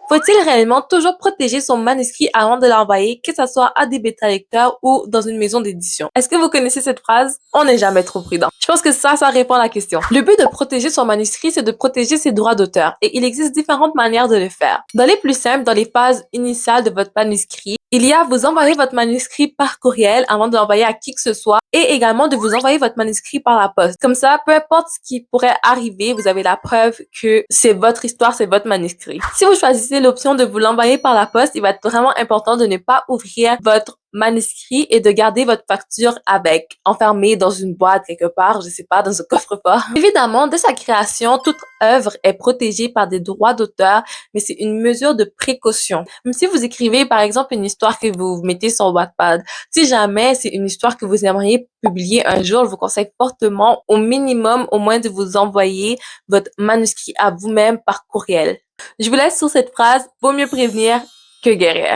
Faut-il réellement toujours protéger son manuscrit avant de l'envoyer, que ce soit à des bêta-lecteurs ou dans une maison d'édition? Est-ce que vous connaissez cette phrase? On n'est jamais trop prudent. Je pense que ça répond à la question. Le but de protéger son manuscrit, c'est de protéger ses droits d'auteur et il existe différentes manières de le faire. Dans les plus simples, dans les phases initiales de votre manuscrit, il y a vous envoyer votre manuscrit par courriel avant de l'envoyer à qui que ce soit et également de vous envoyer votre manuscrit par la poste. Comme ça, peu importe ce qui pourrait arriver, vous avez la preuve que c'est votre histoire, c'est votre manuscrit. Si vous choisissez l'option de vous l'envoyer par la poste, il va être vraiment important de ne pas ouvrir votre manuscrit et de garder votre facture avec, enfermée dans une boîte quelque part, je sais pas, dans un coffre-fort. Évidemment, dès sa création, toute œuvre est protégée par des droits d'auteur, mais c'est une mesure de précaution. Même si vous écrivez, par exemple, une histoire que vous mettez sur Wattpad, si jamais c'est une histoire que vous aimeriez publier un jour, je vous conseille fortement, au minimum, au moins de vous envoyer votre manuscrit à vous-même par courriel. Je vous laisse sur cette phrase, vaut mieux prévenir que guérir.